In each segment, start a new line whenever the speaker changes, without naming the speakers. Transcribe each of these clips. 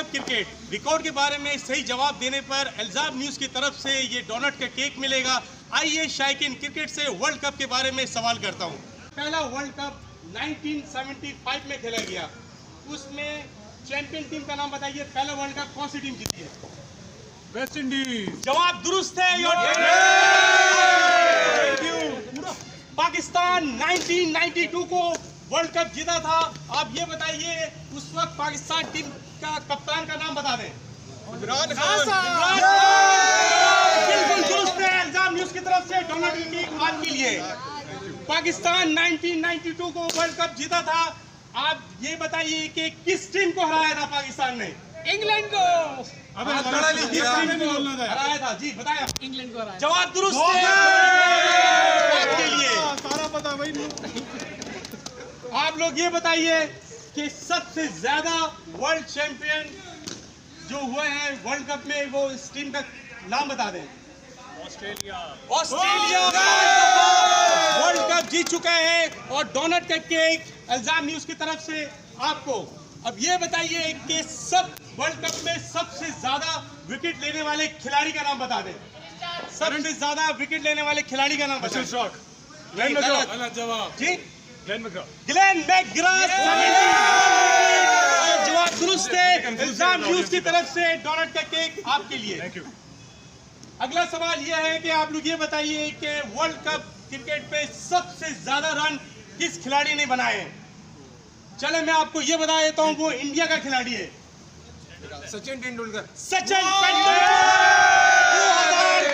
Cup cricket record के बारे में सही जवाब देने पर एल्जाम न्यूज़ की तरफ से ये डोनट का केक मिलेगा। आइए शायकीन, क्रिकेट से वर्ल्ड कप के बारे में सवाल करता हूँ। पहला वर्ल्ड कप 1975 में खेला गया, उसमें चैंपियन टीम का नाम बताइए। पहला वर्ल्ड कप कौन सी टीम जीती है?
West Indies.
जवाब दुरुस्त है। पाकिस्तान 1992 को वर्ल्ड कप जीता था। आप ये बताइए उस वक्त पाकिस्तान टीम का कप्तान का नाम बता दें। इमरान खान। बिल्कुल दुरुस्त है। एल्जाम न्यूज़ की तरफ से डोनट केक आपके लिए। पाकिस्तान 1992 को वर्ल्ड कप जीता था। आप ये बताइए कि किस टीम को हराया था पाकिस्तान ने?
इंग्लैंड को।
हराया था जी, बताया।
इंग्लैंड को हराया।
जवाब दुरुस्त है आपके लिए।
सारा पता भाई।
आप लोग ये बताइए कि सबसे ज्यादा वर्ल्ड चैंपियन जो हुए हैं वर्ल्ड कप में, वो इस टीम का नाम बता दें। ऑस्ट्रेलिया वर्ल्ड कप जीत चुका है। और डोनट का केक एल्जाम न्यूज़ की तरफ से आपको। अब ये बताइए कि सब वर्ल्ड कप में सबसे ज्यादा विकेट लेने वाले खिलाड़ी का नाम बता दें। सबसे ज्यादा विकेट लेने वाले खिलाड़ी का नाम बताएं।
जवाब
जी,
ग्लेन मैकग्रा।
Glenn McGrath. जवाब दुरुस्त है। एल्जाम न्यूज़ की तरफ से डोनट का केक आपके लिए।
Thank you.
अगला सवाल यह है कि आप लोग ये बताइए कि वर्ल्ड कप क्रिकेट पे सबसे ज्यादा रन किस खिलाड़ी ने बनाए हैं? चले मैं आपको ये बता देता हूँ, वो इंडिया का खिलाड़ी है।
सचिन तेंदुलकर।
सचिन तेंदुलकर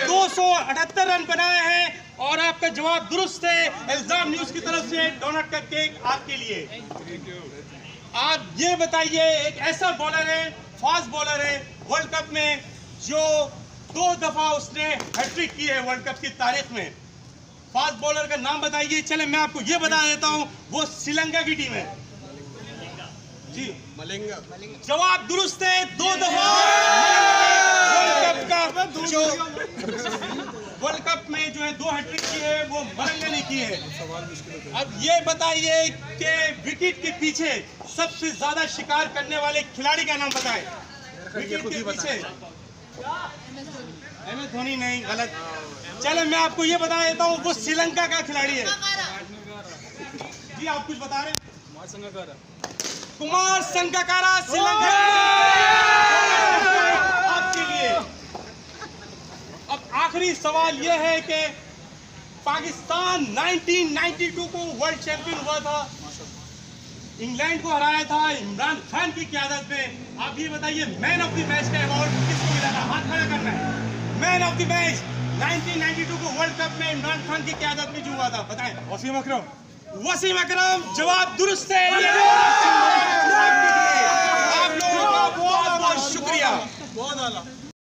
2278 रन बनाए हैं। और आपका जवाब दुरुस्त है। एल्जाम न्यूज़ की तरफ से डोनट का केक आपके लिए। आप ये बताइए, एक ऐसा बॉलर है, फास्ट बॉलर है वर्ल्ड कप में, जो 2 दफा उसने हैट्रिक की है वर्ल्ड कप की तारीख में। फास्ट बॉलर का नाम बताइए। चले मैं आपको ये बता देता हूं, वो श्रीलंका की टीम है जी,
मलिंगा।
जवाब दुरुस्त है। 2 दफा वर्ल्ड कप में जो है 2 हैट्रिक की है, वो मलिंगा ने की है। अब ये बताइए कि विकेट के पीछे सबसे ज्यादा शिकार करने वाले खिलाड़ी का नाम बताएं। विकेट के पीछे MS धोनी नहीं, गलत। चलो मैं आपको ये बता देता हूँ, वो श्रीलंका का खिलाड़ी है जी। आप कुछ बता रहे हैं? कुमार संगकारा श्रीलंका आपके लिए। अब आखिरी सवाल यह है कि पाकिस्तान 1992 को वर्ल्ड चैंपियन हुआ था, इंग्लैंड को हराया था इमरान खान की क़यादत में। आप ये बताइए, मैन ऑफ द मैच का अवार्ड किसको मिला था? हाथ खड़ा करना है। मैन ऑफ द मैच 1992 को वर्ल्ड कप में इमरान खान की क़यादत में जो हुआ था, बताएं।
वसीम अकरम।
वसीम अकरम। जवाब दुरुस्त है।